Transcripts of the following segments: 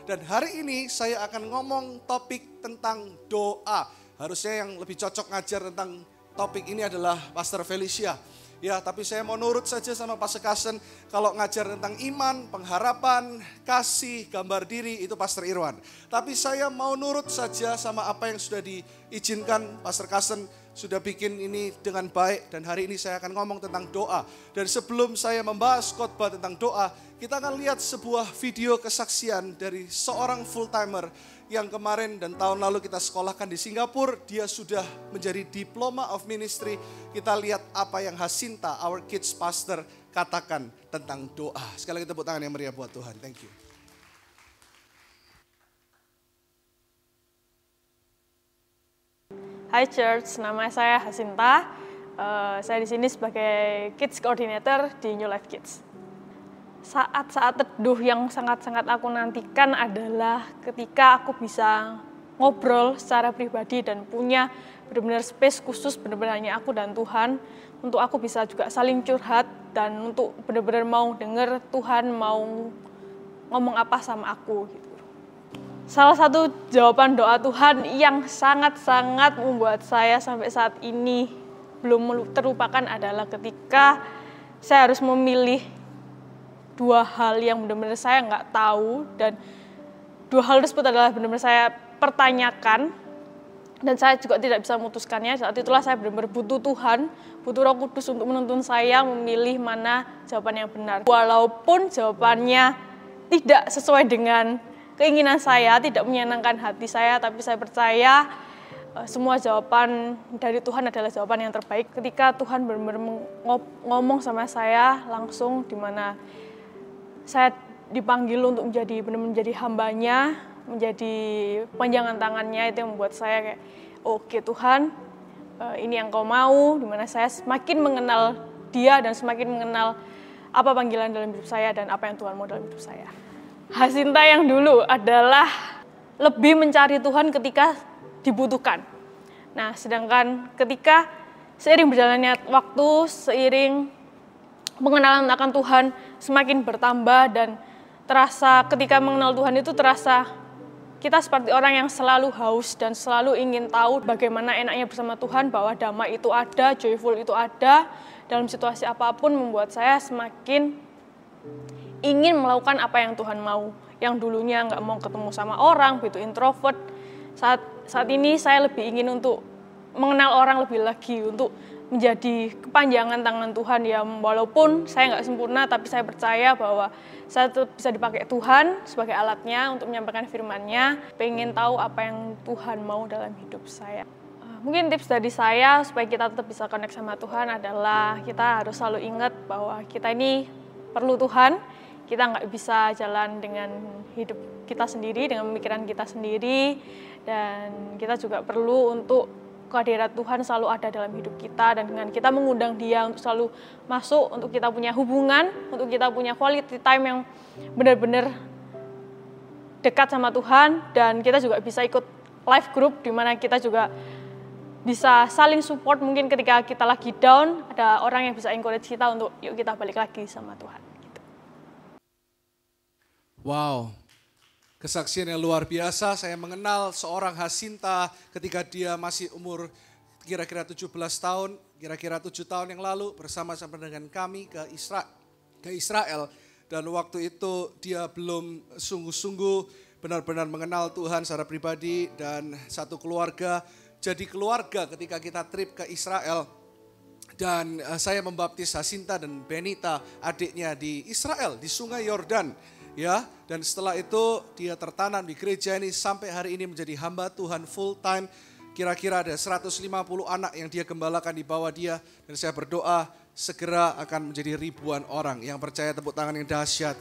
Dan hari ini saya akan ngomong topik tentang doa. Harusnya yang lebih cocok ngajar tentang topik ini adalah Pastor Felicia. Ya, tapi saya mau nurut saja sama Pastor Carson. Kalau ngajar tentang iman, pengharapan, kasih, gambar diri, itu Pastor Irwan. Tapi saya mau nurut saja sama apa yang sudah diizinkan Pastor Carson. Sudah bikin ini dengan baik dan hari ini saya akan ngomong tentang doa. Dan sebelum saya membahas khotbah tentang doa, kita akan lihat sebuah video kesaksian dari seorang full-timer yang kemarin dan tahun lalu kita sekolahkan di Singapura. Dia sudah menjadi Diploma of Ministry. Kita lihat apa yang Hasinta, our kids pastor, katakan tentang doa. Sekali lagi tepuk tangan yang meriah buat Tuhan. Thank you. Hai Church, nama saya Hasinta. Saya di sini sebagai Kids Coordinator di New Life Kids. Saat-saat teduh yang sangat-sangat aku nantikan adalah ketika aku bisa ngobrol secara pribadi dan punya benar-benar space khusus benar-benar hanya aku dan Tuhan. Untuk aku bisa juga saling curhat dan untuk benar-benar mau dengar Tuhan mau ngomong apa sama aku gitu. Salah satu jawaban doa Tuhan yang sangat-sangat membuat saya sampai saat ini belum terlupakan adalah ketika saya harus memilih dua hal yang benar-benar saya nggak tahu dan dua hal tersebut adalah benar-benar saya pertanyakan dan saya juga tidak bisa memutuskannya. Saat itulah saya benar-benar butuh Tuhan, butuh Roh Kudus untuk menuntun saya memilih mana jawaban yang benar. Walaupun jawabannya tidak sesuai dengan keinginan saya, tidak menyenangkan hati saya, tapi saya percaya semua jawaban dari Tuhan adalah jawaban yang terbaik. Ketika Tuhan benar-benar ngomong sama saya langsung, di mana saya dipanggil untuk menjadi benar-benar menjadi hambanya, menjadi panjangan tangannya, itu yang membuat saya kayak, oke Tuhan, ini yang Kau mau, di mana saya semakin mengenal Dia dan semakin mengenal apa panggilan dalam hidup saya dan apa yang Tuhan mau dalam hidup saya. Hasinta yang dulu adalah lebih mencari Tuhan ketika dibutuhkan. Nah, sedangkan ketika seiring berjalannya waktu, seiring pengenalan akan Tuhan semakin bertambah dan terasa ketika mengenal Tuhan itu terasa kita seperti orang yang selalu haus dan selalu ingin tahu bagaimana enaknya bersama Tuhan, bahwa damai itu ada, joyful itu ada dalam situasi apapun, membuat saya semakin ingin melakukan apa yang Tuhan mau. Yang dulunya nggak mau ketemu sama orang, begitu introvert. Saat ini saya lebih ingin untuk mengenal orang lebih lagi, untuk menjadi kepanjangan tangan Tuhan. Ya walaupun saya nggak sempurna, tapi saya percaya bahwa saya tetap bisa dipakai Tuhan sebagai alatnya untuk menyampaikan firman-Nya. Pengen tahu apa yang Tuhan mau dalam hidup saya. Mungkin tips dari saya supaya kita tetap bisa connect sama Tuhan adalah kita harus selalu ingat bahwa kita ini perlu Tuhan. Kita nggak bisa jalan dengan hidup kita sendiri, dengan pemikiran kita sendiri, dan kita juga perlu untuk kehadirat Tuhan selalu ada dalam hidup kita, dan dengan kita mengundang Dia untuk selalu masuk, untuk kita punya hubungan, untuk kita punya quality time yang benar-benar dekat sama Tuhan, dan kita juga bisa ikut life group di mana kita juga bisa saling support. Mungkin ketika kita lagi down, ada orang yang bisa encourage kita untuk yuk kita balik lagi sama Tuhan. Wow, kesaksian yang luar biasa. Saya mengenal seorang Hasinta ketika dia masih umur kira-kira 17 tahun, kira-kira 7 tahun yang lalu bersama-sama dengan kami ke Israel. Dan waktu itu dia belum sungguh-sungguh benar-benar mengenal Tuhan secara pribadi dan satu keluarga. Jadi keluarga ketika kita trip ke Israel. Dan saya membaptis Hasinta dan Benita, adiknya di Israel, di Sungai Yordan. Ya, dan setelah itu dia tertanam di gereja ini sampai hari ini menjadi hamba Tuhan full time. Kira-kira ada 150 anak yang dia gembalakan di bawah dia. Dan saya berdoa segera akan menjadi ribuan orang yang percaya. Tepuk tangan yang dahsyat.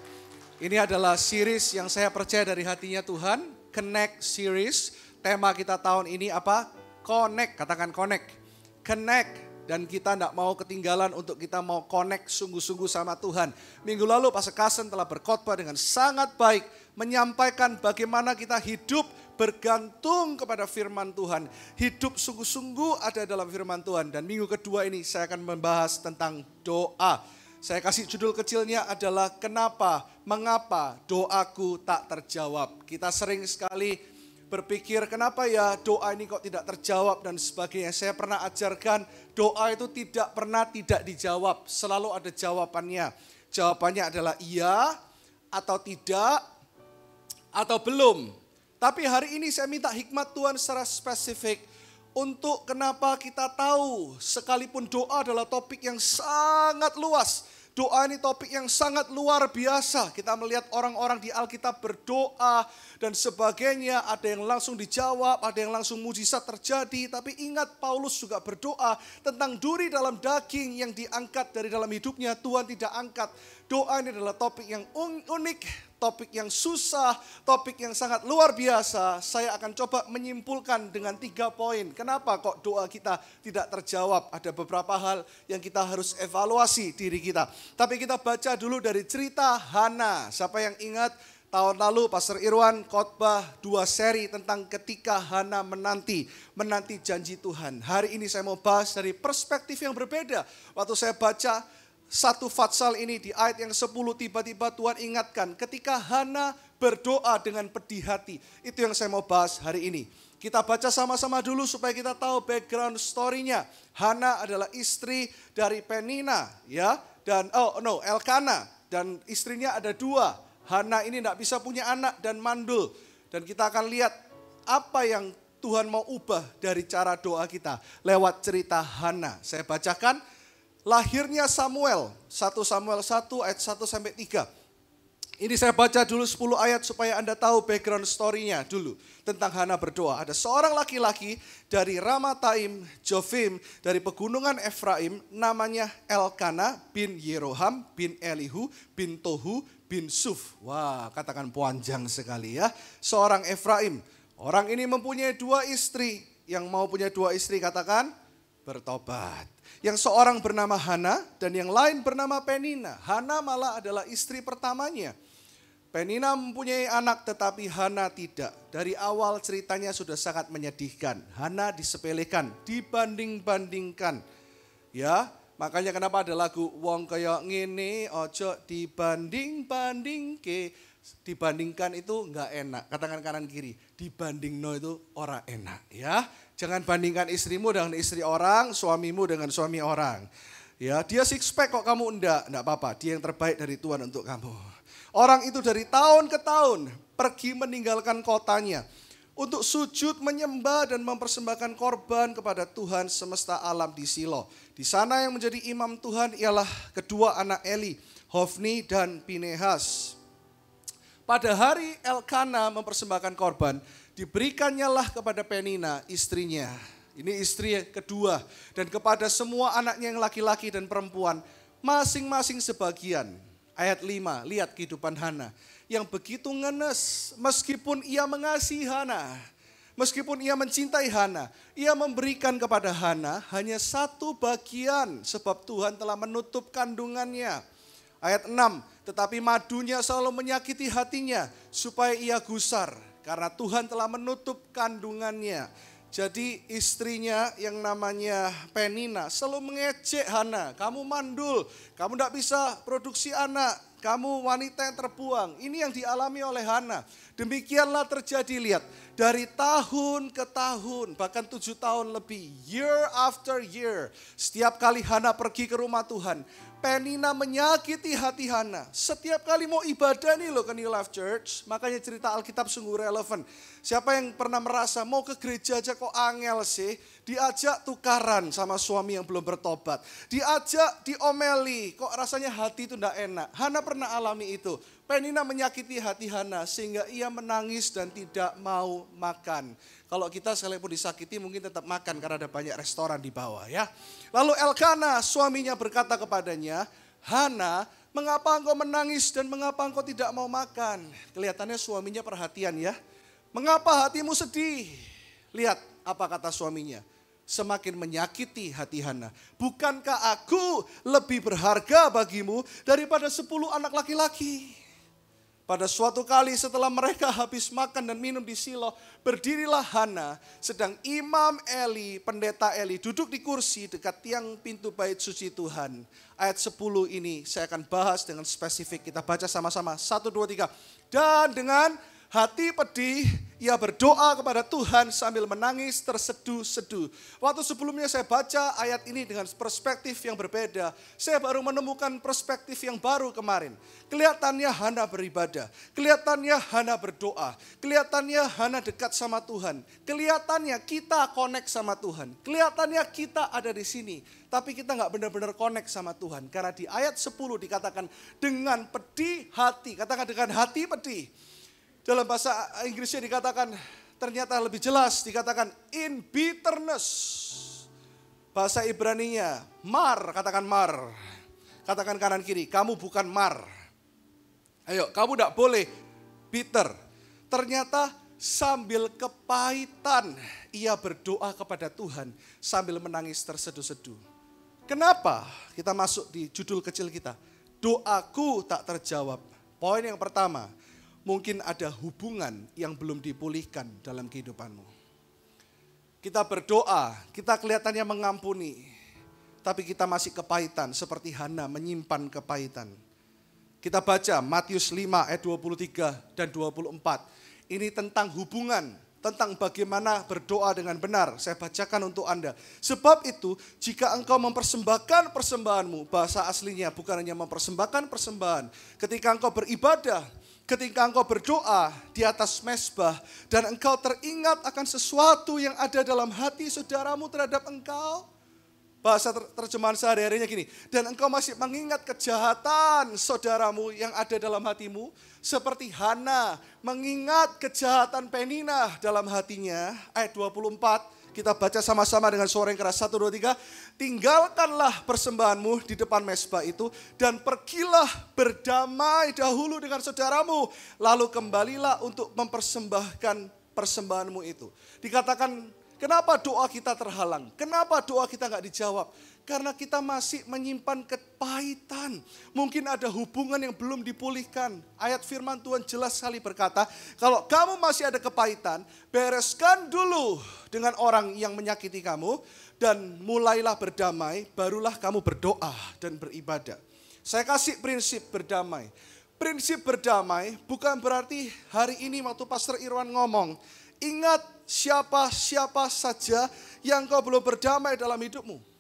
Ini adalah series yang saya percaya dari hatinya Tuhan. Connect series. Tema kita tahun ini apa? Connect, katakan connect. Connect. Dan kita tidak mau ketinggalan untuk kita mau connect sungguh-sungguh sama Tuhan. Minggu lalu Pastor Carson telah berkhotbah dengan sangat baik. Menyampaikan bagaimana kita hidup bergantung kepada firman Tuhan. Hidup sungguh-sungguh ada dalam firman Tuhan. Dan minggu kedua ini saya akan membahas tentang doa. Saya kasih judul kecilnya adalah mengapa doaku tak terjawab. Kita sering sekali berpikir kenapa ya doa ini kok tidak terjawab dan sebagainya. Saya pernah ajarkan doa itu tidak pernah tidak dijawab. Selalu ada jawabannya. Jawabannya adalah iya atau tidak atau belum. Tapi hari ini saya minta hikmat Tuhan secara spesifik untuk kenapa kita tahu sekalipun doa adalah topik yang sangat luas. Doa ini topik yang sangat luar biasa. Kita melihat orang-orang di Alkitab berdoa dan sebagainya. Ada yang langsung dijawab, ada yang langsung mujizat terjadi. Tapi ingat Paulus juga berdoa tentang duri dalam daging yang diangkat dari dalam hidupnya. Tuhan tidak angkat. Doa ini adalah topik yang unik, topik yang susah, topik yang sangat luar biasa. Saya akan coba menyimpulkan dengan 3 poin. Kenapa kok doa kita tidak terjawab? Ada beberapa hal yang kita harus evaluasi diri kita. Tapi kita baca dulu dari cerita Hana. Siapa yang ingat tahun lalu Pastor Irwan khotbah 2 seri tentang ketika Hana menanti janji Tuhan. Hari ini saya mau bahas dari perspektif yang berbeda. Waktu saya baca 1 Fatsal ini di ayat yang 10 tiba-tiba Tuhan ingatkan ketika Hana berdoa dengan pedih hati. Itu yang saya mau bahas hari ini. Kita baca sama-sama dulu supaya kita tahu background story-nya. Hana adalah istri dari Penina ya, dan Elkana, dan istrinya ada 2. Hana ini tidak bisa punya anak dan mandul. Dan kita akan lihat apa yang Tuhan mau ubah dari cara doa kita lewat cerita Hana. Saya bacakan. Lahirnya Samuel, 1 Samuel 1 ayat 1 sampai 3. Ini saya baca dulu 10 ayat supaya Anda tahu background story-nya dulu tentang Hana berdoa. Ada seorang laki-laki dari Ramataim, Jovim, dari pegunungan Efraim, namanya Elkana bin Yeroham bin Elihu bin Tohu bin Suf. Wah, katakan panjang sekali ya. Seorang Efraim. Orang ini mempunyai 2 istri. Yang mau punya 2 istri katakan bertobat. Yang seorang bernama Hana dan yang lain bernama Penina. Hana malah adalah istri pertamanya. Penina mempunyai anak tetapi Hana tidak. Dari awal ceritanya sudah sangat menyedihkan. Hana disepelekan, dibanding-bandingkan. Ya, makanya kenapa ada lagu wong kaya ngene ojo dibanding-bandingke. Dibandingkan itu enggak enak. Katakan kanan kiri. Dibandingno itu ora enak ya. Jangan bandingkan istrimu dengan istri orang, suamimu dengan suami orang. Ya, dia six pack kok kamu enggak apa-apa. Dia yang terbaik dari Tuhan untuk kamu. Orang itu dari tahun ke tahun pergi meninggalkan kotanya untuk sujud menyembah dan mempersembahkan korban kepada Tuhan semesta alam di Silo. Di sana yang menjadi imam Tuhan ialah kedua anak Eli, Hofni dan Pinehas. Pada hari Elkana mempersembahkan korban, diberikannya lah kepada Penina istrinya. Ini istri kedua. Dan kepada semua anaknya yang laki-laki dan perempuan, masing-masing sebagian. Ayat 5, lihat kehidupan Hana. Yang begitu ngenes, meskipun ia mengasihi Hana, meskipun ia mencintai Hana, ia memberikan kepada Hana hanya 1 bagian, sebab Tuhan telah menutup kandungannya. Ayat 6, tetapi madunya selalu menyakiti hatinya, supaya ia gusar, karena Tuhan telah menutup kandungannya. Jadi istrinya yang namanya Penina selalu mengejek Hana. Kamu mandul, kamu tidak bisa produksi anak, kamu wanita yang terbuang. Ini yang dialami oleh Hana. Demikianlah terjadi, lihat. Dari tahun ke tahun, bahkan 7 tahun lebih, year after year. Setiap kali Hana pergi ke rumah Tuhan, Penina menyakiti hati Hana. Setiap kali mau ibadah nih loh ke New Life Church. Makanya cerita Alkitab sungguh relevan. Siapa yang pernah merasa mau ke gereja aja kok angel sih. Diajak tukaran sama suami yang belum bertobat. Diajak diomeli. Kok rasanya hati itu enggak enak. Hana pernah alami itu. Penina menyakiti hati Hana sehingga ia menangis dan tidak mau makan. Kalau kita sekalipun disakiti mungkin tetap makan karena ada banyak restoran di bawah ya. Lalu Elkana suaminya berkata kepadanya, Hana, mengapa engkau menangis dan mengapa engkau tidak mau makan? Kelihatannya suaminya perhatian ya. Mengapa hatimu sedih? Lihat apa kata suaminya. Semakin menyakiti hati Hana. Bukankah aku lebih berharga bagimu daripada 10 anak laki-laki? Pada suatu kali setelah mereka habis makan dan minum di Silo, berdirilah Hana, sedang Imam Eli, pendeta Eli, duduk di kursi dekat tiang pintu bait suci Tuhan. Ayat 10 ini saya akan bahas dengan spesifik. Kita baca sama-sama. 1, 2, 3. Dan dengan hati pedih, ia berdoa kepada Tuhan sambil menangis terseduh-seduh. Waktu sebelumnya saya baca ayat ini dengan perspektif yang berbeda. Saya baru menemukan perspektif yang baru kemarin. Kelihatannya Hana beribadah. Kelihatannya Hana berdoa. Kelihatannya Hana dekat sama Tuhan. Kelihatannya kita connect sama Tuhan. Kelihatannya kita ada di sini. Tapi kita nggak benar-benar connect sama Tuhan. Karena di ayat 10 dikatakan dengan pedih hati. Katakan dengan hati pedih. Dalam bahasa Inggrisnya dikatakan, ternyata lebih jelas dikatakan in bitterness. Bahasa Ibraninya, mar, katakan mar. Katakan kanan kiri, kamu bukan mar. Ayo, kamu tidak boleh bitter. Ternyata sambil kepahitan, ia berdoa kepada Tuhan sambil menangis terseduh-seduh. Kenapa? Kita masuk di judul kecil kita. Doaku tak terjawab. Poin yang pertama, mungkin ada hubungan yang belum dipulihkan dalam kehidupanmu. Kita berdoa, kita kelihatannya mengampuni, tapi kita masih kepahitan seperti Hana menyimpan kepahitan. Kita baca Matius 5 ayat 23 dan 24. Ini tentang hubungan, tentang bagaimana berdoa dengan benar. Saya bacakan untuk Anda. Sebab itu, jika engkau mempersembahkan persembahanmu, bahasa aslinya bukan hanya mempersembahkan persembahan. Ketika engkau beribadah, ketika engkau berdoa di atas mezbah dan engkau teringat akan sesuatu yang ada dalam hati saudaramu terhadap engkau. Bahasa terjemahan sehari-harinya gini. Dan engkau masih mengingat kejahatan saudaramu yang ada dalam hatimu. Seperti Hana mengingat kejahatan Peninah dalam hatinya. Ayat 24. Kita baca sama-sama dengan suara yang keras. 1, 2, 3. Tinggalkanlah persembahanmu di depan mezbah itu. Dan pergilah berdamai dahulu dengan saudaramu. Lalu kembalilah untuk mempersembahkan persembahanmu itu. Dikatakan, kenapa doa kita terhalang? Kenapa doa kita nggak dijawab? Karena kita masih menyimpan kepahitan. Mungkin ada hubungan yang belum dipulihkan. Ayat firman Tuhan jelas sekali berkata, kalau kamu masih ada kepahitan, bereskan dulu dengan orang yang menyakiti kamu, dan mulailah berdamai, barulah kamu berdoa dan beribadah. Saya kasih prinsip berdamai. Prinsip berdamai bukan berarti hari ini waktu Pastor Irwan ngomong, ingat siapa-siapa saja yang kau belum berdamai dalam hidupmu.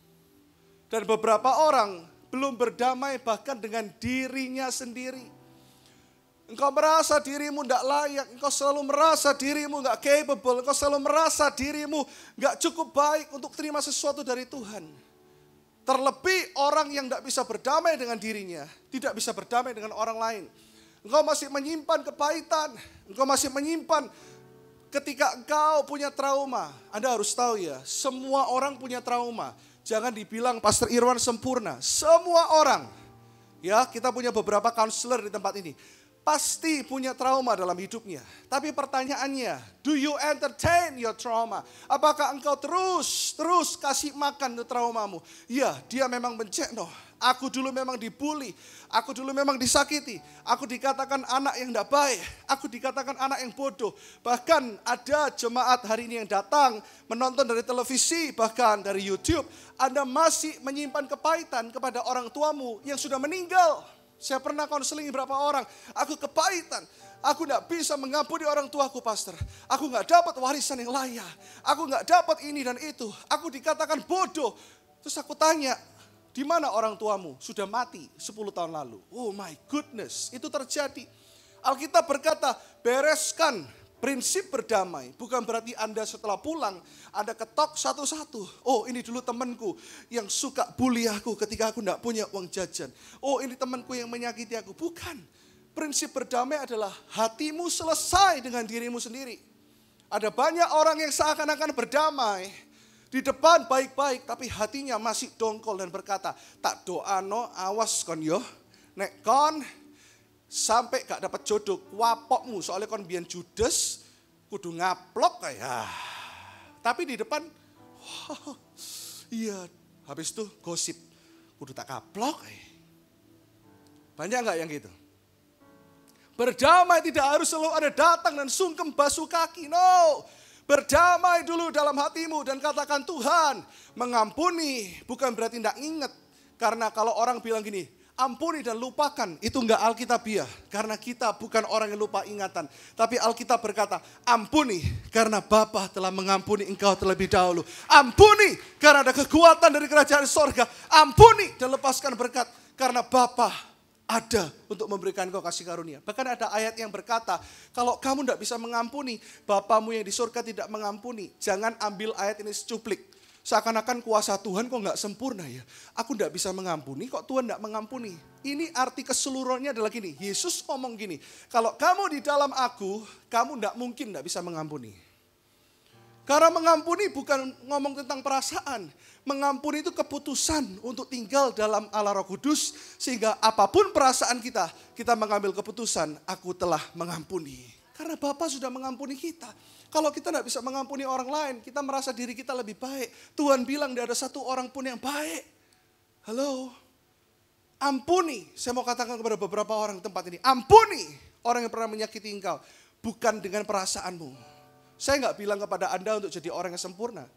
Dan beberapa orang belum berdamai bahkan dengan dirinya sendiri. Engkau merasa dirimu tidak layak, engkau selalu merasa dirimu tidak capable, engkau selalu merasa dirimu tidak cukup baik untuk terima sesuatu dari Tuhan. Terlebih orang yang tidak bisa berdamai dengan dirinya, tidak bisa berdamai dengan orang lain. Engkau masih menyimpan kepahitan, engkau masih menyimpan. Ketika engkau punya trauma, Anda harus tahu ya, semua orang punya trauma. Jangan dibilang Pastor Irwan sempurna. Semua orang, ya kita punya beberapa counselor di tempat ini, pasti punya trauma dalam hidupnya. Tapi pertanyaannya, do you entertain your trauma? Apakah engkau terus kasih makan ke traumamu? Ya, dia memang bencana. Aku dulu memang dibully, aku dulu memang disakiti, aku dikatakan anak yang tidak baik, aku dikatakan anak yang bodoh. Bahkan ada jemaat hari ini yang datang menonton dari televisi, bahkan dari YouTube. Anda masih menyimpan kepahitan kepada orang tuamu yang sudah meninggal. Saya pernah konseling beberapa orang, aku kepahitan. Aku tidak bisa mengampuni orang tuaku, pastor. Aku nggak dapat warisan yang layak. Aku nggak dapat ini dan itu. Aku dikatakan bodoh. Terus aku tanya, di mana orang tuamu? Sudah mati 10 tahun lalu. Oh my goodness, itu terjadi. Alkitab berkata, bereskan prinsip berdamai. Bukan berarti Anda setelah pulang, Anda ketok satu-satu. Oh ini dulu temanku yang suka bully aku ketika aku tidak punya uang jajan. Oh ini temanku yang menyakiti aku. Bukan. Prinsip berdamai adalah hatimu selesai dengan dirimu sendiri. Ada banyak orang yang seakan-akan berdamai, di depan baik-baik, tapi hatinya masih dongkol dan berkata, tak doano awas kon yo, nek kon sampai gak dapat jodoh, wapokmu soalnya kon biyen judes, kudu ngaplok kayak. Tapi di depan, wow, iya, habis itu gosip, kudu tak kaplok. Banyak gak yang gitu? Berdamai tidak harus selalu ada datang dan sungkem basuh kaki. No. Berdamai dulu dalam hatimu dan katakan, Tuhan mengampuni. Bukan berarti tidak ingat. Karena kalau orang bilang gini, ampuni dan lupakan. Itu enggak Alkitabiah. Karena kita bukan orang yang lupa ingatan. Tapi Alkitab berkata, ampuni karena Bapa telah mengampuni engkau terlebih dahulu. Ampuni karena ada kekuatan dari kerajaan sorga. Ampuni dan lepaskan berkat. Karena Bapa ada untuk memberikan kau kasih karunia. Bahkan ada ayat yang berkata, kalau kamu tidak bisa mengampuni, Bapamu yang di surga tidak mengampuni. Jangan ambil ayat ini secuplik. Seakan-akan kuasa Tuhan kok nggak sempurna ya. Aku tidak bisa mengampuni, kok Tuhan tidak mengampuni. Ini arti keseluruhannya adalah gini. Yesus ngomong gini, kalau kamu di dalam aku, kamu tidak mungkin tidak bisa mengampuni. Karena mengampuni bukan ngomong tentang perasaan. Mengampuni itu keputusan untuk tinggal dalam Allah Roh Kudus. Sehingga apapun perasaan kita, kita mengambil keputusan, aku telah mengampuni. Karena Bapa sudah mengampuni kita. Kalau kita tidak bisa mengampuni orang lain, kita merasa diri kita lebih baik. Tuhan bilang tidak ada satu orang pun yang baik. Halo? Ampuni. Saya mau katakan kepada beberapa orang di tempat ini. Ampuni orang yang pernah menyakiti engkau. Bukan dengan perasaanmu. Saya nggak bilang kepada Anda untuk jadi orang yang sempurna.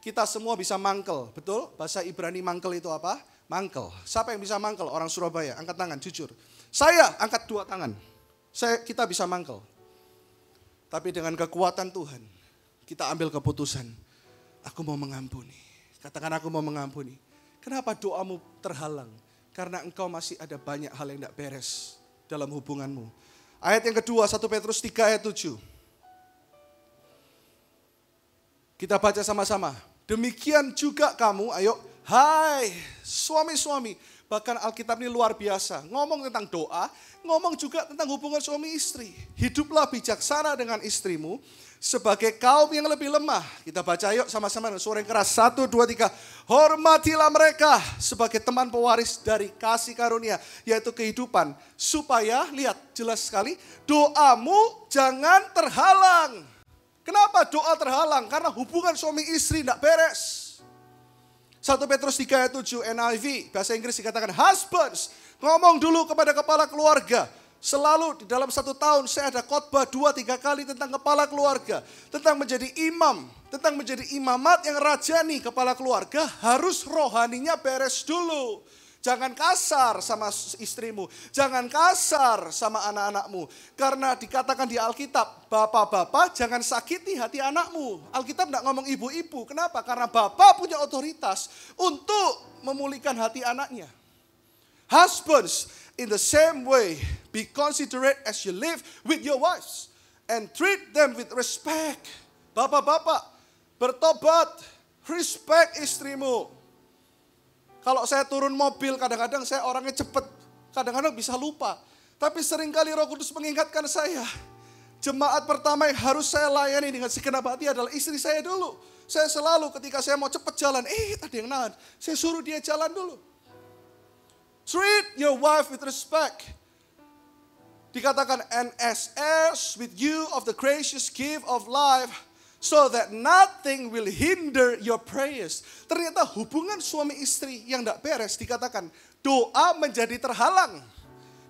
Kita semua bisa mangkel, betul? Bahasa Ibrani mangkel itu apa? Mangkel. Siapa yang bisa mangkel? Orang Surabaya, angkat tangan, jujur. Saya angkat 2 tangan. Kita bisa mangkel. Tapi dengan kekuatan Tuhan, kita ambil keputusan. Aku mau mengampuni. Katakan aku mau mengampuni. Kenapa doamu terhalang? Karena engkau masih ada banyak hal yang tidak beres dalam hubunganmu. Ayat yang kedua, 1 Petrus 3 ayat 7. Kita baca sama-sama. Demikian juga kamu, ayo. Hai suami-suami. Bahkan Alkitab ini luar biasa. Ngomong tentang doa, ngomong juga tentang hubungan suami istri. Hiduplah bijaksana dengan istrimu sebagai kaum yang lebih lemah. Kita baca yuk sama-sama dengan suara yang keras. 1, 2, 3. Hormatilah mereka sebagai teman pewaris dari kasih karunia, yaitu kehidupan. Supaya, lihat jelas sekali, doamu jangan terhalang. Kenapa doa terhalang? Karena hubungan suami istri tidak beres. 1 Petrus 3 ayat 7 NIV, bahasa Inggris dikatakan, husbands, ngomong dulu kepada kepala keluarga. Selalu di dalam 1 tahun saya ada khotbah 2-3 kali tentang kepala keluarga. Tentang menjadi imam, tentang menjadi imamat yang rajani kepala keluarga, harus rohaninya beres dulu. Jangan kasar sama istrimu. Jangan kasar sama anak-anakmu. Karena dikatakan di Alkitab, bapak-bapak jangan sakiti hati anakmu. Alkitab tidak ngomong ibu-ibu. Kenapa? Karena bapak punya otoritas untuk memulihkan hati anaknya. Husbands, in the same way, be considerate as you live with your wives. And treat them with respect. Bapak-bapak, bertobat, respect istrimu. Kalau saya turun mobil, kadang-kadang saya orangnya cepat. Kadang-kadang bisa lupa. Tapi seringkali Roh Kudus mengingatkan saya. Jemaat pertama yang harus saya layani dengan segenap hati adalah istri saya dulu. Saya selalu ketika saya mau cepat jalan, ada yang nahan. Saya suruh dia jalan dulu. Treat your wife with respect. Dikatakan, and as heirs with you of the gracious gift of life, so that nothing will hinder your prayers. Ternyata hubungan suami istri yang tidak beres dikatakan doa menjadi terhalang.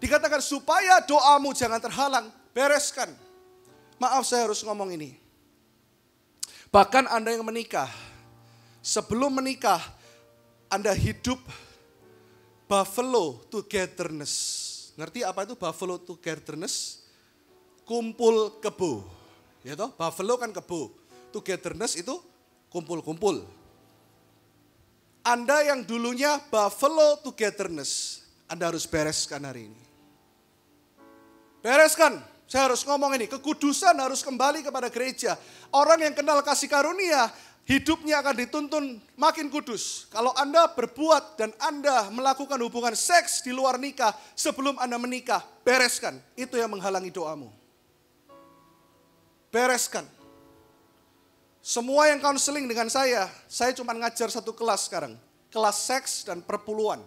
Dikatakan supaya doamu jangan terhalang, bereskan. Maaf saya harus ngomong ini. Bahkan Anda yang menikah, sebelum menikah Anda hidup buffalo togetherness. Ngerti apa itu buffalo togetherness? Kumpul kebo. Ya toh, buffalo kan kebo. Togetherness itu kumpul-kumpul. Anda yang dulunya buffalo togetherness, Anda harus bereskan hari ini. Bereskan, saya harus ngomong ini, kekudusan harus kembali kepada gereja. Orang yang kenal kasih karunia, hidupnya akan dituntun makin kudus. Kalau Anda berbuat dan Anda melakukan hubungan seks di luar nikah sebelum Anda menikah, bereskan. Itu yang menghalangi doamu. Bereskan. Semua yang counseling dengan saya cuma ngajar 1 kelas sekarang. Kelas seks dan perpuluhan.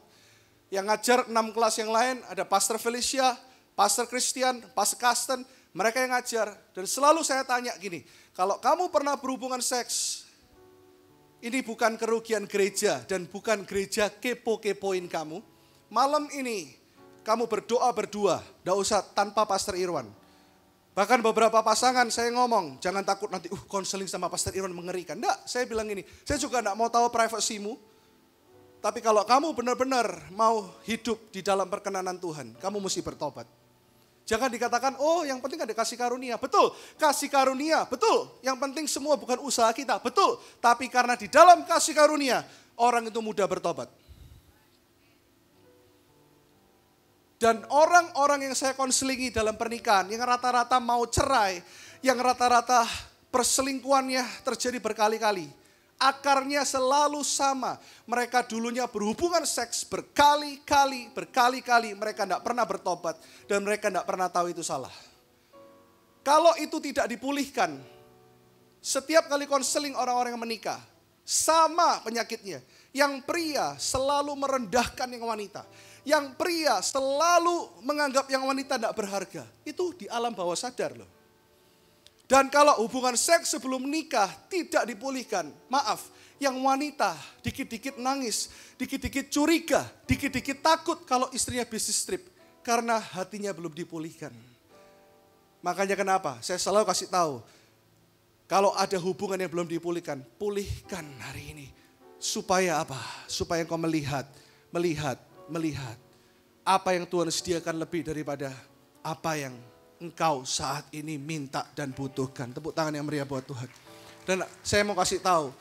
Yang ngajar 6 kelas yang lain ada Pastor Felicia, Pastor Christian, Pastor Kasten. Mereka yang ngajar. Dan selalu saya tanya gini, kalau kamu pernah berhubungan seks, ini bukan kerugian gereja dan bukan gereja kepo-kepoin kamu. Malam ini kamu berdoa berdua, tidak usah tanpa Pastor Irwan. Bahkan beberapa pasangan saya ngomong, jangan takut nanti konseling sama Pastor Irwan mengerikan. Enggak, saya bilang ini, saya juga enggak mau tahu privasimu. Tapi kalau kamu benar-benar mau hidup di dalam perkenanan Tuhan, kamu mesti bertobat. Jangan dikatakan, yang penting ada kasih karunia. Betul, kasih karunia, betul. Yang penting semua bukan usaha kita, betul. Tapi karena di dalam kasih karunia, orang itu mudah bertobat. Dan orang-orang yang saya konselingi dalam pernikahan, yang rata-rata mau cerai, yang rata-rata perselingkuhannya terjadi berkali-kali. Akarnya selalu sama. Mereka dulunya berhubungan seks berkali-kali, mereka tidak pernah bertobat. Dan mereka tidak pernah tahu itu salah. Kalau itu tidak dipulihkan, setiap kali konseling orang-orang yang menikah, sama penyakitnya. Yang pria selalu merendahkan yang wanita. Yang pria selalu menganggap yang wanita tidak berharga. Itu di alam bawah sadar loh. Dan kalau hubungan seks sebelum nikah tidak dipulihkan, maaf, yang wanita dikit-dikit nangis, dikit-dikit curiga, dikit-dikit takut kalau istrinya bisnis trip. Karena hatinya belum dipulihkan. Makanya kenapa? Saya selalu kasih tahu, kalau ada hubungan yang belum dipulihkan, pulihkan hari ini. Supaya apa? Supaya engkau melihat apa yang Tuhan sediakan lebih daripada apa yang engkau saat ini minta dan butuhkan. Tepuk tangan yang meriah buat Tuhan. Dan saya mau kasih tahu,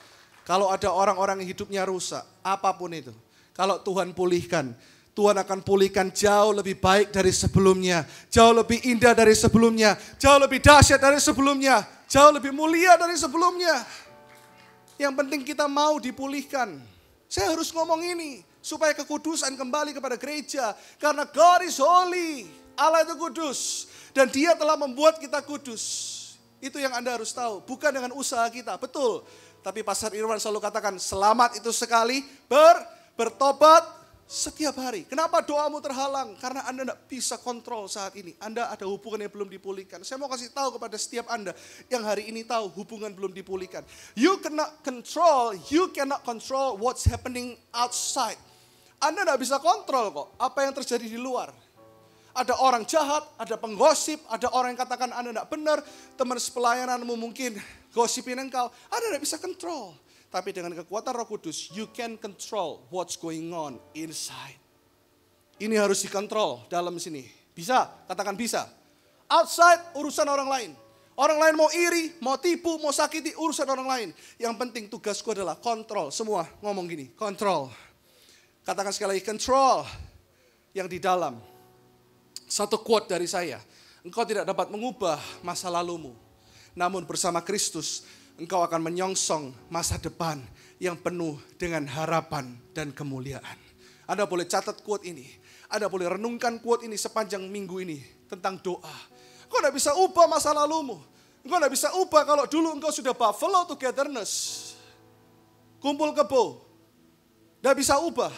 kalau ada orang-orang yang hidupnya rusak, apapun itu, kalau Tuhan pulihkan, Tuhan akan pulihkan jauh lebih baik dari sebelumnya, jauh lebih indah dari sebelumnya, jauh lebih dahsyat dari sebelumnya, jauh lebih mulia dari sebelumnya. Yang penting kita mau dipulihkan. Saya harus ngomong ini supaya kekudusan kembali kepada gereja. Karena God is holy. Allah itu kudus. Dan Dia telah membuat kita kudus. Itu yang Anda harus tahu. Bukan dengan usaha kita. Betul. Tapi Pastor Irwan selalu katakan selamat itu sekali. Bertobat setiap hari. Kenapa doamu terhalang? Karena Anda tidak bisa kontrol saat ini. Anda ada hubungan yang belum dipulihkan. Saya mau kasih tahu kepada setiap Anda yang hari ini tahu hubungan belum dipulihkan. You cannot control what's happening outside. Anda tidak bisa kontrol kok apa yang terjadi di luar. Ada orang jahat, ada penggosip, ada orang yang katakan Anda tidak benar. Teman sepelayananmu mungkin gosipin engkau. Anda tidak bisa kontrol. Tapi dengan kekuatan Roh Kudus, you can control what's going on inside. Ini harus dikontrol dalam sini. Bisa? Katakan bisa. Outside, urusan orang lain. Orang lain mau iri, mau tipu, mau sakiti, urusan orang lain. Yang penting tugasku adalah kontrol. Semua ngomong gini, kontrol. Katakan sekali lagi, control. Yang di dalam. Satu quote dari saya. Engkau tidak dapat mengubah masa lalumu. Namun bersama Kristus, engkau akan menyongsong masa depan yang penuh dengan harapan dan kemuliaan. Anda boleh catat quote ini. Anda boleh renungkan quote ini sepanjang minggu ini tentang doa. Engkau tidak bisa ubah masa lalumu. Engkau tidak bisa ubah kalau dulu engkau sudah buffalo togetherness. Kumpul kebo. Tidak bisa ubah.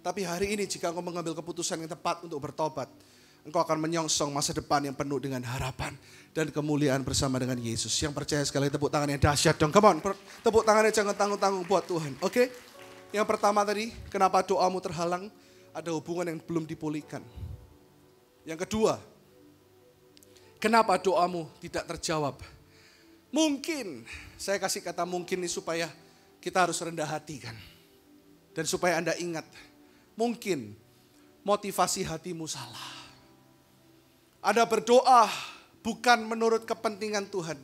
Tapi hari ini jika engkau mengambil keputusan yang tepat untuk bertobat, engkau akan menyongsong masa depan yang penuh dengan harapan dan kemuliaan bersama dengan Yesus. Yang percaya sekali tepuk tangan yang dahsyat dong. Come on, tepuk tangannya jangan tanggung-tanggung buat Tuhan. Oke? Yang pertama tadi, kenapa doamu terhalang? Ada hubungan yang belum dipulihkan. Yang kedua, kenapa doamu tidak terjawab? Mungkin, saya kasih kata mungkin ini supaya kita harus rendah hati kan. Dan supaya Anda ingat, mungkin motivasi hatimu salah. Anda berdoa bukan menurut kepentingan Tuhan.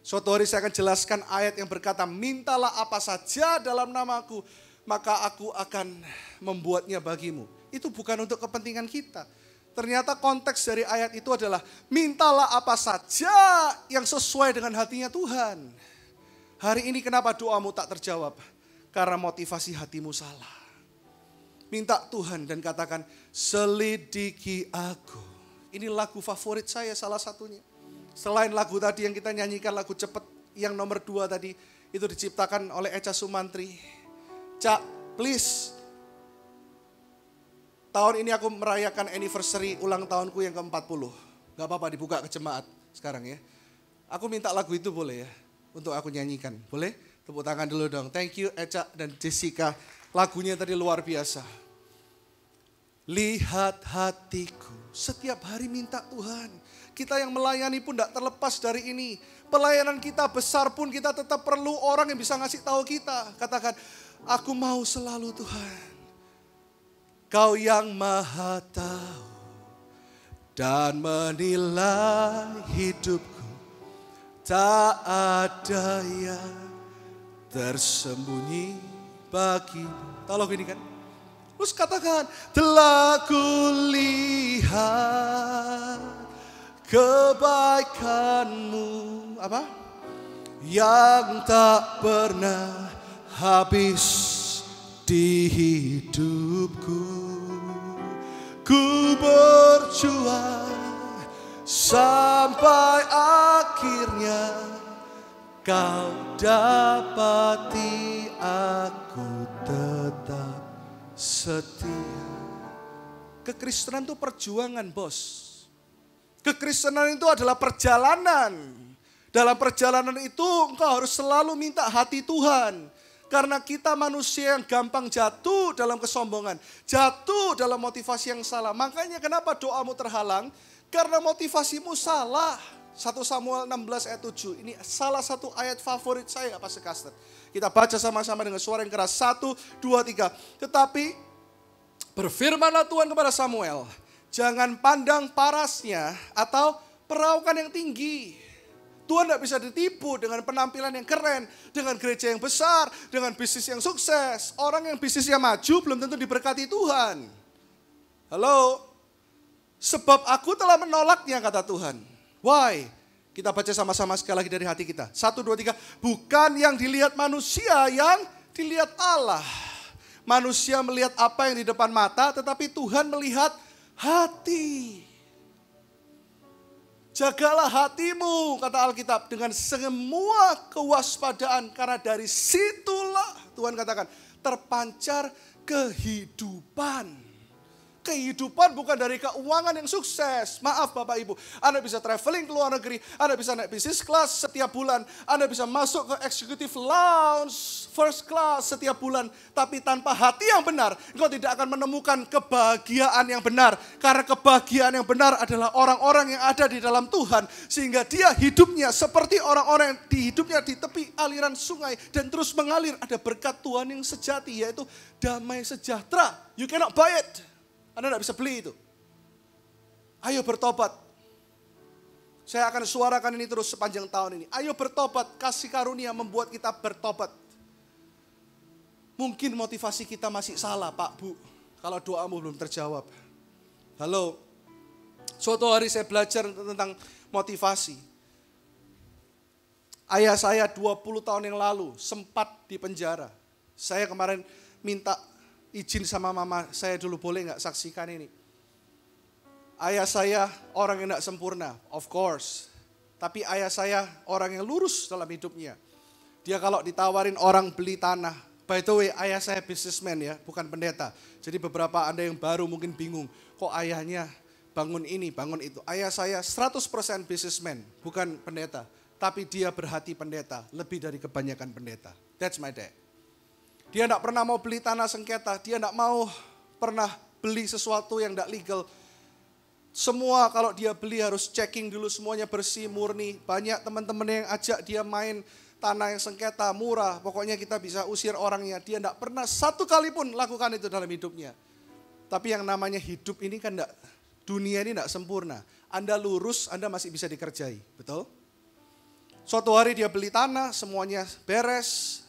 Suatu hari saya akan jelaskan ayat yang berkata, mintalah apa saja dalam namaku, maka aku akan membuatnya bagimu. Itu bukan untuk kepentingan kita. Ternyata konteks dari ayat itu adalah, mintalah apa saja yang sesuai dengan hatinya Tuhan. Hari ini kenapa doamu tak terjawab? Karena motivasi hatimu salah. Minta Tuhan dan katakan, selidiki aku. Ini lagu favorit saya salah satunya. Selain lagu tadi yang kita nyanyikan, lagu cepet yang nomor 2 tadi, itu diciptakan oleh Echa Sumantri. Cak, please. Tahun ini aku merayakan anniversary ulang tahunku yang ke-40. Gak apa-apa dibuka ke jemaat sekarang ya. Aku minta lagu itu boleh ya, untuk aku nyanyikan. Boleh? Tepuk tangan dulu dong. Thank you Echa dan Jessica. Lagunya tadi luar biasa. lihat hatiku. Setiap hari minta Tuhan. Kita yang melayani pun tidak terlepas dari ini. Pelayanan kita besar pun kita tetap perlu orang yang bisa ngasih tahu kita. Katakan, aku mau selalu Tuhan. Kau yang maha tahu dan menilai hidupku. Tak ada yang tersembunyi bagimu. Tahu ini kan? Terus katakan, telah kulihat kebaikanmu. Apa? Yang tak pernah habis di hidupku. Ku berjuang sampai akhirnya kau dapati aku tetap setia. Kekristenan itu perjuangan, bos. Kekristenan itu adalah perjalanan. Dalam perjalanan itu engkau harus selalu minta hati Tuhan. Karena kita manusia yang gampang jatuh dalam kesombongan. Jatuh dalam motivasi yang salah. Makanya kenapa doamu terhalang? Karena motivasimu salah. 1 Samuel 16 ayat 7. Ini salah satu ayat favorit saya, Pastor Caster. Kita baca sama-sama dengan suara yang keras. 1, 2, 3. Tetapi berfirmanlah Tuhan kepada Samuel. Jangan pandang parasnya atau perawakan yang tinggi. Tuhan tidak bisa ditipu dengan penampilan yang keren, dengan gereja yang besar, dengan bisnis yang sukses. Orang yang bisnisnya maju belum tentu diberkati Tuhan. Halo? Sebab aku telah menolaknya, kata Tuhan. Why? Kita baca sama-sama sekali lagi dari hati kita. 1, 2, 3. Bukan yang dilihat manusia, yang dilihat Allah. Manusia melihat apa yang di depan mata, tetapi Tuhan melihat hati. Jagalah hatimu, kata Alkitab, dengan semua kewaspadaan. Karena dari situlah, Tuhan katakan, terpancar kehidupan. Kehidupan bukan dari keuangan yang sukses. Maaf Bapak Ibu, Anda bisa traveling ke luar negeri, Anda bisa naik bisnis kelas setiap bulan, Anda bisa masuk ke executive lounge, first class setiap bulan. Tapi tanpa hati yang benar, engkau tidak akan menemukan kebahagiaan yang benar. Karena kebahagiaan yang benar adalah orang-orang yang ada di dalam Tuhan. Sehingga dia hidupnya seperti orang-orang yang di hidupnya di tepi aliran sungai. Dan terus mengalir, ada berkat Tuhan yang sejati, yaitu damai sejahtera. You cannot buy it. Anda tidak bisa beli itu. Ayo bertobat. Saya akan suarakan ini terus sepanjang tahun ini. Ayo bertobat, kasih karunia membuat kita bertobat. Mungkin motivasi kita masih salah, Pak, Bu. Kalau doamu belum terjawab. Halo. Suatu hari saya belajar tentang motivasi. Ayah saya 20 tahun yang lalu sempat di penjara. Saya kemarin minta izin sama mama saya dulu, boleh nggak saksikan ini. Ayah saya orang yang tidak sempurna, of course. Tapi ayah saya orang yang lurus dalam hidupnya. Dia kalau ditawarin orang beli tanah. By the way, ayah saya businessman ya, bukan pendeta. Jadi beberapa Anda yang baru mungkin bingung. Kok ayahnya bangun ini, bangun itu. Ayah saya 100% businessman, bukan pendeta. Tapi dia berhati pendeta, lebih dari kebanyakan pendeta. That's my dad. Dia tidak pernah mau beli tanah sengketa. Dia tidak mau pernah beli sesuatu yang tidak legal. Semua kalau dia beli harus checking dulu semuanya bersih, murni. Banyak teman-teman yang ajak dia main tanah yang sengketa, murah. Pokoknya kita bisa usir orangnya. Dia tidak pernah satu kali pun lakukan itu dalam hidupnya. Tapi yang namanya hidup ini kan tidak, dunia ini tidak sempurna. Anda lurus, Anda masih bisa dikerjai. Betul? Suatu hari dia beli tanah, semuanya beres.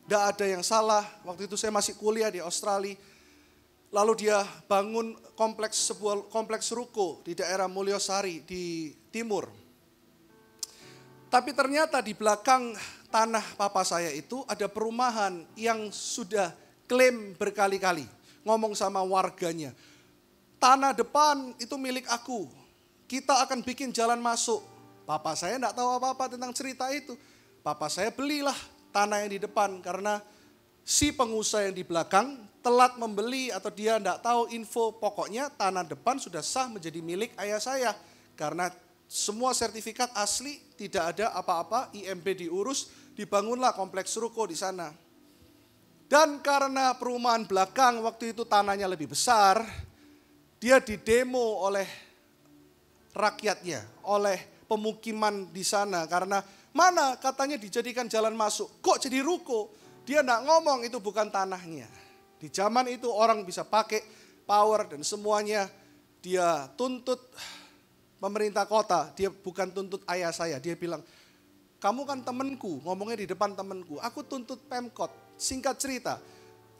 Tidak ada yang salah. Waktu itu saya masih kuliah di Australia. Lalu dia bangun sebuah kompleks ruko di daerah Mulyosari di timur. Tapi ternyata di belakang tanah papa saya itu ada perumahan yang sudah klaim berkali-kali. Ngomong sama warganya. Tanah depan itu milik aku. Kita akan bikin jalan masuk. Papa saya tidak tahu apa-apa tentang cerita itu. Papa saya belilah tanah yang di depan karena si pengusaha yang di belakang telat membeli atau dia tidak tahu info. Pokoknya tanah depan sudah sah menjadi milik ayah saya. Karena semua sertifikat asli, tidak ada apa-apa, IMB diurus, dibangunlah kompleks ruko di sana. Dan karena perumahan belakang waktu itu tanahnya lebih besar, Dia didemo oleh rakyatnya, oleh pemukiman di sana. Karena mana katanya dijadikan jalan masuk, kok jadi ruko? Dia enggak ngomong itu bukan tanahnya. Di zaman itu orang bisa pakai power dan semuanya. Dia tuntut pemerintah kota, dia bukan tuntut ayah saya. Dia bilang, kamu kan temanku, ngomongnya di depan temanku. Aku tuntut Pemkot. Singkat cerita,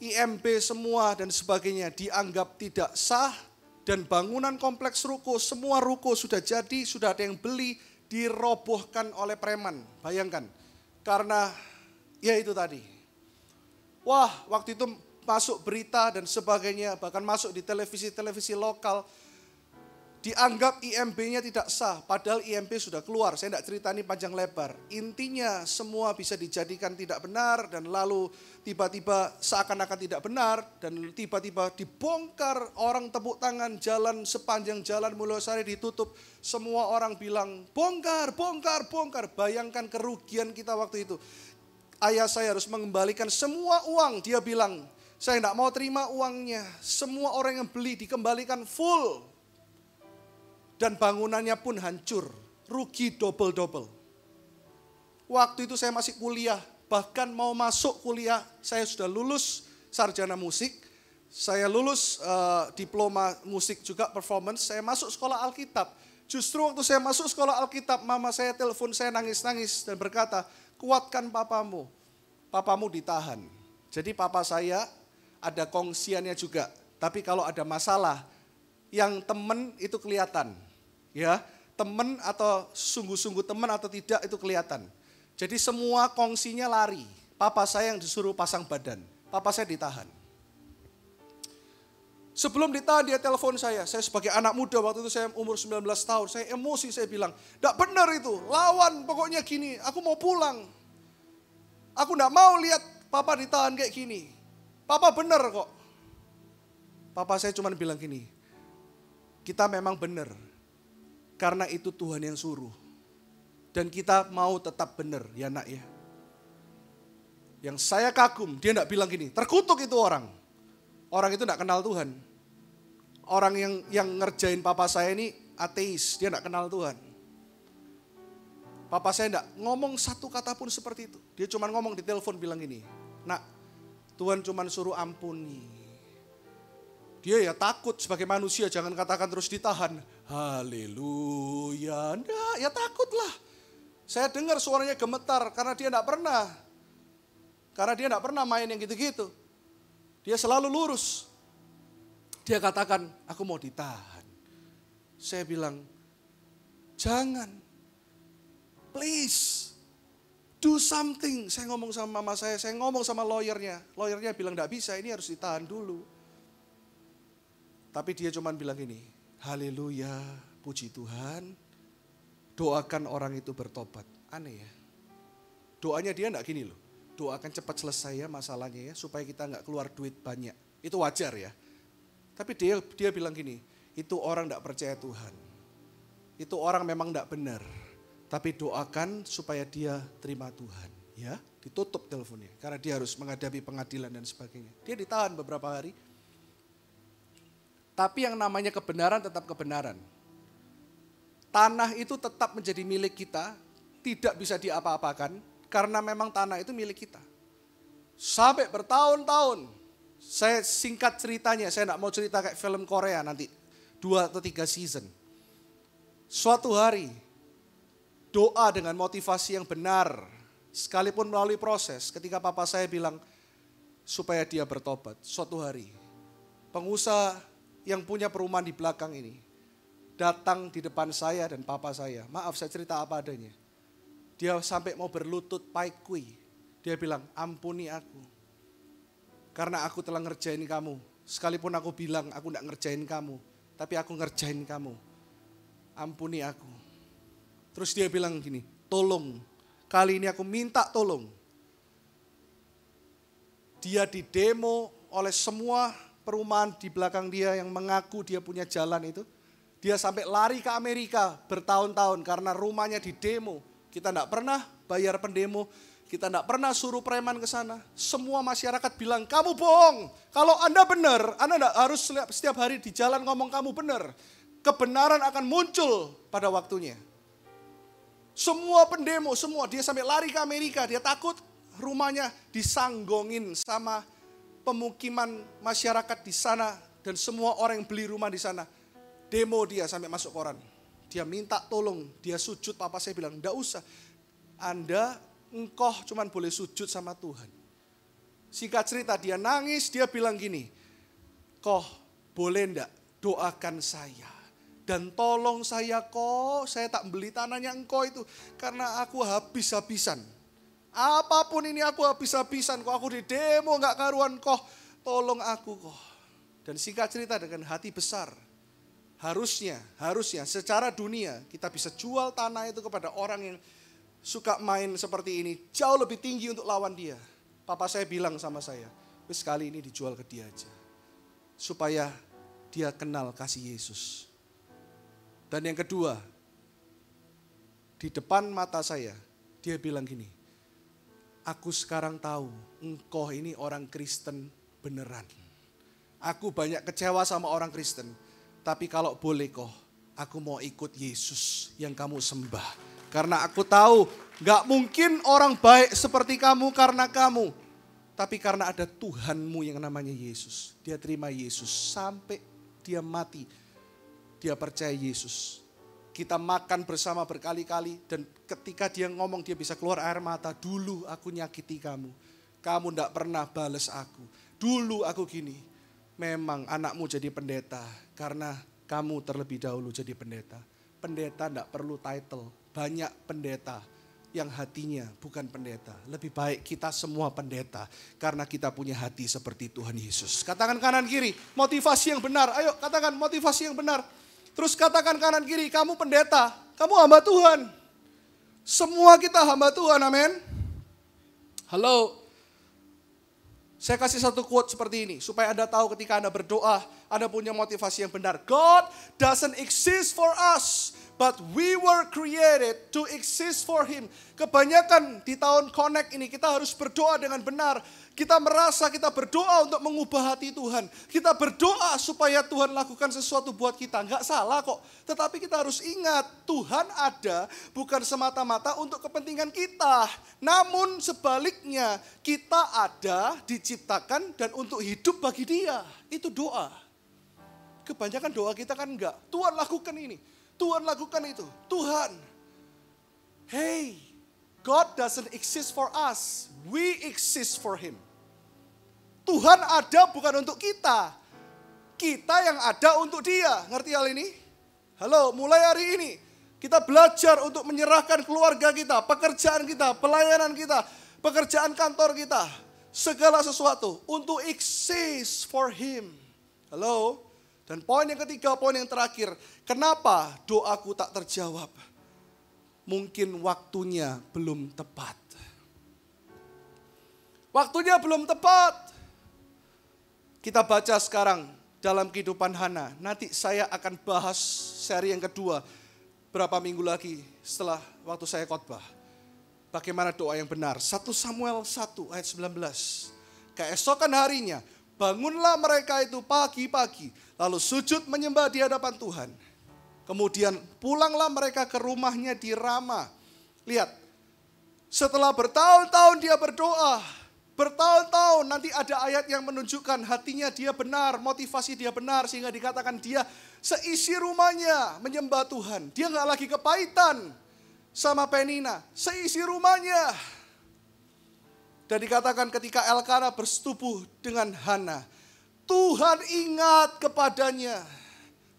IMB semua dan sebagainya dianggap tidak sah. Dan bangunan kompleks ruko, semua ruko sudah jadi, sudah ada yang beli, dirobohkan oleh preman. Bayangkan, karena ya itu tadi. Wah, waktu itu masuk berita dan sebagainya, bahkan masuk di televisi-televisi lokal. Dianggap IMB-nya tidak sah, padahal IMB sudah keluar. Saya tidak cerita ini panjang lebar. Intinya semua bisa dijadikan tidak benar dan lalu tiba-tiba seakan-akan tidak benar dan tiba-tiba dibongkar, orang tepuk tangan, jalan sepanjang jalan Mulyosari ditutup. Semua orang bilang bongkar, bongkar, bongkar. Bayangkan kerugian kita waktu itu. Ayah saya harus mengembalikan semua uang. Dia bilang, saya tidak mau terima uangnya. Semua orang yang beli dikembalikan full. Dan bangunannya pun hancur, rugi double-double. Waktu itu saya masih kuliah, bahkan mau masuk kuliah, saya sudah lulus sarjana musik, saya lulus diploma musik juga performance, saya masuk sekolah Alkitab. Justru waktu saya masuk sekolah Alkitab, mama saya telepon saya nangis-nangis dan berkata, kuatkan papamu, papamu ditahan. Jadi papa saya ada kongsiannya juga, tapi kalau ada masalah, yang temen itu kelihatan. Ya, teman atau sungguh-sungguh teman atau tidak itu kelihatan. Jadi semua kongsinya lari. Papa saya yang disuruh pasang badan. Papa saya ditahan. Sebelum ditahan dia telepon saya sebagai anak muda waktu itu saya umur 19 tahun. Saya emosi, saya bilang, "Enggak benar itu, lawan pokoknya gini, aku mau pulang. Aku enggak mau lihat papa ditahan kayak gini. Papa benar kok." Papa saya cuma bilang gini, "Kita memang benar. Karena itu Tuhan yang suruh. Dan kita mau tetap benar, ya nak ya." Yang saya kagum, dia enggak bilang gini, terkutuk itu orang. Orang itu enggak kenal Tuhan. Orang yang ngerjain papa saya ini ateis, dia enggak kenal Tuhan. Papa saya enggak ngomong satu kata pun seperti itu. Dia cuma ngomong di telepon bilang gini, "Nak, Tuhan cuma suruh ampuni." Dia ya takut sebagai manusia, jangan katakan terus ditahan. Haleluya, enggak, ya takutlah. Saya dengar suaranya gemetar karena dia enggak pernah. Karena dia enggak pernah main yang gitu-gitu. Dia selalu lurus. Dia katakan, aku mau ditahan. Saya bilang, jangan. Please, do something. Saya ngomong sama mama saya ngomong sama lawyernya. Lawyernya bilang enggak bisa, ini harus ditahan dulu. Tapi dia cuma bilang gini, haleluya, puji Tuhan, doakan orang itu bertobat. Aneh ya. Doanya dia enggak gini loh, doakan cepat selesai ya masalahnya ya, supaya kita enggak keluar duit banyak. Itu wajar ya. Tapi dia bilang gini, itu orang enggak percaya Tuhan. Itu orang memang enggak benar. Tapi doakan supaya dia terima Tuhan. Ya, ditutup teleponnya. Karena dia harus menghadapi pengadilan dan sebagainya. Dia ditahan beberapa hari. Tapi yang namanya kebenaran tetap kebenaran. Tanah itu tetap menjadi milik kita, tidak bisa diapa-apakan, karena memang tanah itu milik kita. Sampai bertahun-tahun, saya singkat ceritanya, saya tidak mau cerita kayak film Korea nanti, 2 atau 3 season. Suatu hari, doa dengan motivasi yang benar, sekalipun melalui proses, ketika papa saya bilang, supaya dia bertobat, suatu hari, pengusaha yang punya perumahan di belakang ini datang di depan saya dan papa saya. Maaf, saya cerita apa adanya. Dia sampai mau berlutut paikui. Dia bilang, ampuni aku. Karena aku telah ngerjain kamu. Sekalipun aku bilang aku enggak ngerjain kamu. Tapi aku ngerjain kamu. Ampuni aku. Terus dia bilang gini, tolong. Kali ini aku minta tolong. Dia didemo oleh semua perumahan di belakang dia yang mengaku dia punya jalan itu. Dia sampai lari ke Amerika bertahun-tahun karena rumahnya didemo. Kita enggak pernah bayar pendemo. Kita tidak pernah suruh preman ke sana. Semua masyarakat bilang, kamu bohong. Kalau Anda benar, Anda tidak harus setiap hari di jalan ngomong kamu benar. Kebenaran akan muncul pada waktunya. Semua pendemo, semua. Dia sampai lari ke Amerika. Dia takut rumahnya disanggongin sama pemukiman masyarakat di sana. Dan semua orang yang beli rumah di sana. Demo dia sampai masuk koran. Dia minta tolong. Dia sujud. Papa saya bilang, tidak usah. Engkau cuman boleh sujud sama Tuhan. Singkat cerita dia nangis, dia bilang gini, "Koh boleh ndak doakan saya? Dan tolong saya saya tak beli tanahnya engkau itu. Karena aku habis-habisan. Apapun ini aku habis-habisan, aku di demo gak karuan tolong aku Dan singkat cerita dengan hati besar, harusnya secara dunia kita bisa jual tanah itu kepada orang yang suka main seperti ini, jauh lebih tinggi untuk lawan dia. Papa saya bilang sama saya, wis kali ini dijual ke dia aja. Supaya dia kenal kasih Yesus. Dan yang kedua, di depan mata saya, dia bilang gini, aku sekarang tahu engkau ini orang Kristen beneran. Aku banyak kecewa sama orang Kristen, tapi kalau boleh aku mau ikut Yesus yang kamu sembah. Karena aku tahu gak mungkin orang baik seperti kamu karena kamu. Tapi karena ada Tuhanmu yang namanya Yesus. Dia terima Yesus sampai dia mati. Dia percaya Yesus. Kita makan bersama berkali-kali. Dan ketika dia ngomong dia bisa keluar air mata. Dulu aku nyakiti kamu. Kamu gak pernah bales aku. Dulu aku gini. Memang anakmu jadi pendeta. Karena kamu terlebih dahulu jadi pendeta. Pendeta gak perlu title. Banyak pendeta yang hatinya bukan pendeta. Lebih baik kita semua pendeta. Karena kita punya hati seperti Tuhan Yesus. Katakan kanan kiri, motivasi yang benar. Ayo katakan motivasi yang benar. Terus katakan kanan kiri, kamu pendeta. Kamu hamba Tuhan. Semua kita hamba Tuhan, amin. Halo. Saya kasih satu quote seperti ini. Supaya Anda tahu ketika Anda berdoa, Anda punya motivasi yang benar. God doesn't exist for us. But we were created to exist for Him. Kebanyakan di tahun Connect ini kita harus berdoa dengan benar. Kita merasa kita berdoa untuk mengubah hati Tuhan. Kita berdoa supaya Tuhan lakukan sesuatu buat kita. Enggak salah kok. Tetapi kita harus ingat Tuhan ada bukan semata-mata untuk kepentingan kita. Namun sebaliknya kita ada diciptakan dan untuk hidup bagi Dia. Itu doa. Kebanyakan doa kita kan enggak. Tuhan lakukan ini. Tuhan lakukan itu. Tuhan. Hey, God doesn't exist for us. We exist for Him. Tuhan ada bukan untuk kita. Kita yang ada untuk Dia. Ngerti hal ini? Halo, mulai hari ini kita belajar untuk menyerahkan keluarga kita, pekerjaan kita, pelayanan kita, pekerjaan kantor kita, segala sesuatu untuk exist for Him. Halo? Dan poin yang ketiga, poin yang terakhir. Kenapa doaku tak terjawab? Mungkin waktunya belum tepat. Waktunya belum tepat. Kita baca sekarang dalam kehidupan Hana. Nanti saya akan bahas seri yang kedua. Berapa minggu lagi setelah waktu saya khotbah. Bagaimana doa yang benar. 1 Samuel 1 ayat 19. Keesokan harinya. Bangunlah mereka itu pagi-pagi, lalu sujud menyembah di hadapan Tuhan. Kemudian pulanglah mereka ke rumahnya di Rama. Lihat, setelah bertahun-tahun dia berdoa, bertahun-tahun nanti ada ayat yang menunjukkan hatinya dia benar, motivasi dia benar, sehingga dikatakan dia seisi rumahnya menyembah Tuhan. Dia gak lagi kepahitan sama Penina, seisi rumahnya. Dan dikatakan ketika Elkana bersetubuh dengan Hana, Tuhan ingat kepadanya.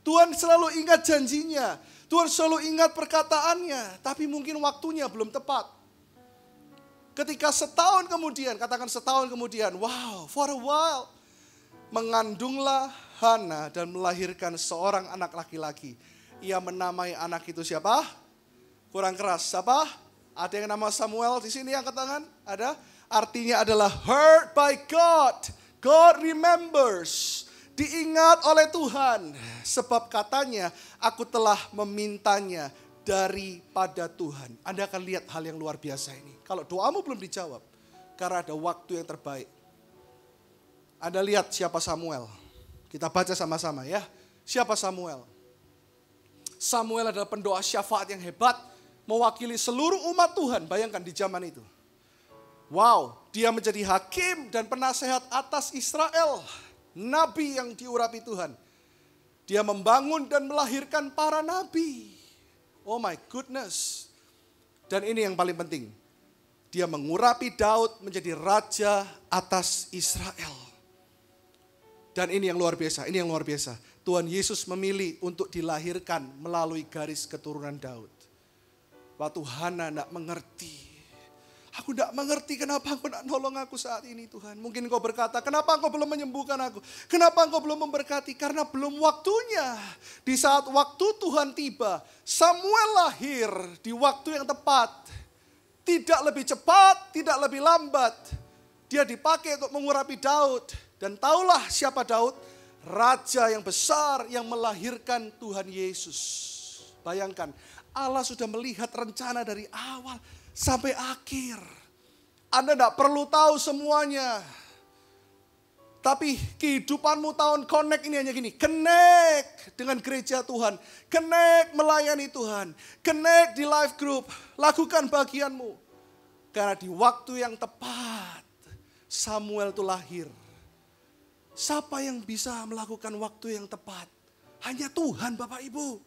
Tuhan selalu ingat janjinya. Tuhan selalu ingat perkataannya. Tapi mungkin waktunya belum tepat. Ketika setahun kemudian, katakan setahun kemudian, wow, for a while. Mengandunglah Hana dan melahirkan seorang anak laki-laki. Ia menamai anak itu siapa? Kurang keras, siapa? Ada yang nama Samuel di sini angkat tangan? Ada? Artinya adalah heard by God. God remembers. Diingat oleh Tuhan. Sebab katanya aku telah memintanya daripada Tuhan. Anda akan lihat hal yang luar biasa ini. Kalau doamu belum dijawab, karena ada waktu yang terbaik. Anda lihat siapa Samuel. Kita baca sama-sama ya. Siapa Samuel? Samuel adalah pendoa syafaat yang hebat, mewakili seluruh umat Tuhan. Bayangkan di zaman itu. Wow, dia menjadi hakim dan penasehat atas Israel. Nabi yang diurapi Tuhan. Dia membangun dan melahirkan para nabi. Oh my goodness. Dan ini yang paling penting. Dia mengurapi Daud menjadi raja atas Israel. Dan ini yang luar biasa, ini yang luar biasa. Tuhan Yesus memilih untuk dilahirkan melalui garis keturunan Daud. Waktu Hana tidak mengerti. Aku tidak mengerti kenapa engkau tidak nolong aku saat ini Tuhan. Mungkin engkau berkata, kenapa engkau belum menyembuhkan aku? Kenapa engkau belum memberkati? Karena belum waktunya. Di saat waktu Tuhan tiba, Samuel lahir di waktu yang tepat. Tidak lebih cepat, tidak lebih lambat. Dia dipakai untuk mengurapi Daud. Dan taulah siapa Daud? Raja yang besar yang melahirkan Tuhan Yesus. Bayangkan, Allah sudah melihat rencana dari awal sampai akhir. Anda tidak perlu tahu semuanya. Tapi kehidupanmu tahun connect ini hanya gini. Connect dengan gereja Tuhan. Connect melayani Tuhan. Connect di life group. Lakukan bagianmu. Karena di waktu yang tepat Samuel itu lahir. Siapa yang bisa melakukan waktu yang tepat? Hanya Tuhan Bapak Ibu.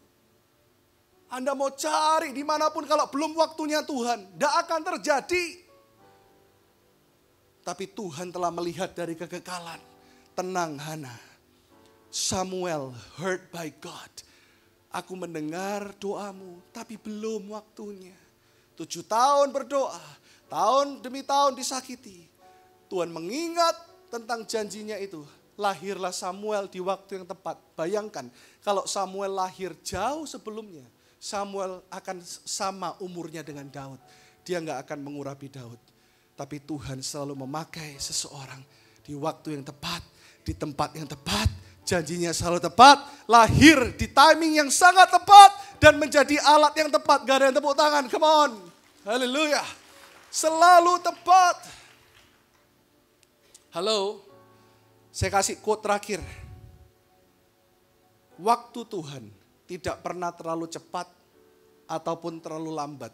Anda mau cari dimanapun kalau belum waktunya Tuhan. Tidak akan terjadi. Tapi Tuhan telah melihat dari kekekalan. Tenang Hana. Samuel heard by God. Aku mendengar doamu tapi belum waktunya. 7 tahun berdoa. Tahun demi tahun disakiti. Tuhan mengingat tentang janjinya itu. Lahirlah Samuel di waktu yang tepat. Bayangkan kalau Samuel lahir jauh sebelumnya. Samuel akan sama umurnya dengan Daud. Dia nggak akan mengurapi Daud. Tapi Tuhan selalu memakai seseorang di waktu yang tepat, di tempat yang tepat. Janjinya selalu tepat, lahir di timing yang sangat tepat dan menjadi alat yang tepat. Gak ada yang tepuk tangan, come on. Haleluya. Selalu tepat. Halo, saya kasih quote terakhir. Waktu Tuhan tidak pernah terlalu cepat ataupun terlalu lambat.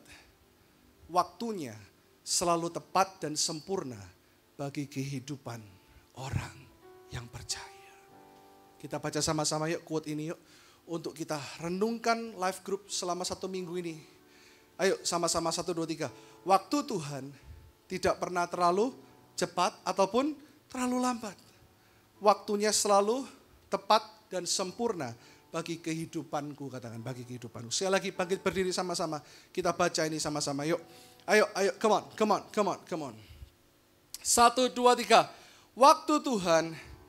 Waktunya selalu tepat dan sempurna bagi kehidupan orang yang percaya. Kita baca sama-sama yuk quote ini yuk. Untuk kita renungkan live group selama 1 minggu ini. Ayo sama-sama 1, 2, 3. Waktu Tuhan tidak pernah terlalu cepat ataupun terlalu lambat. Waktunya selalu tepat dan sempurna bagi kehidupanku, katakan bagi kehidupanku. Sekali lagi bangkit berdiri sama-sama. Kita baca ini sama-sama yuk. Ayo, come on. 1, 2, 3. Waktu Tuhan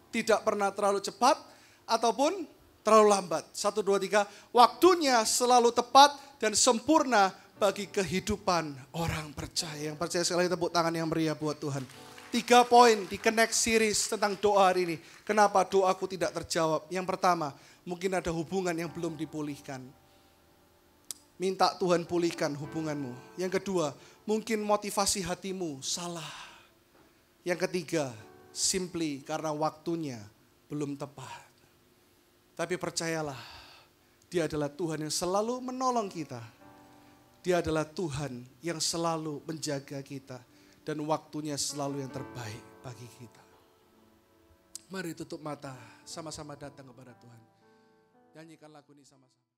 tidak pernah terlalu cepat ataupun terlalu lambat. 1, 2, 3. Waktunya selalu tepat dan sempurna bagi kehidupan orang percaya. Yang percaya sekali lagi tepuk tangan yang meriah buat Tuhan. 3 poin di Connect Series tentang doa hari ini. Kenapa doaku tidak terjawab? Yang pertama, mungkin ada hubungan yang belum dipulihkan. Minta Tuhan pulihkan hubunganmu. Yang kedua, mungkin motivasi hatimu salah. Yang ketiga, simply karena waktunya belum tepat. Tapi percayalah, Dia adalah Tuhan yang selalu menolong kita. Dia adalah Tuhan yang selalu menjaga kita. Dan waktunya selalu yang terbaik bagi kita. Mari tutup mata, sama-sama datang kepada Tuhan. Nyanyikan lagu ini sama-sama.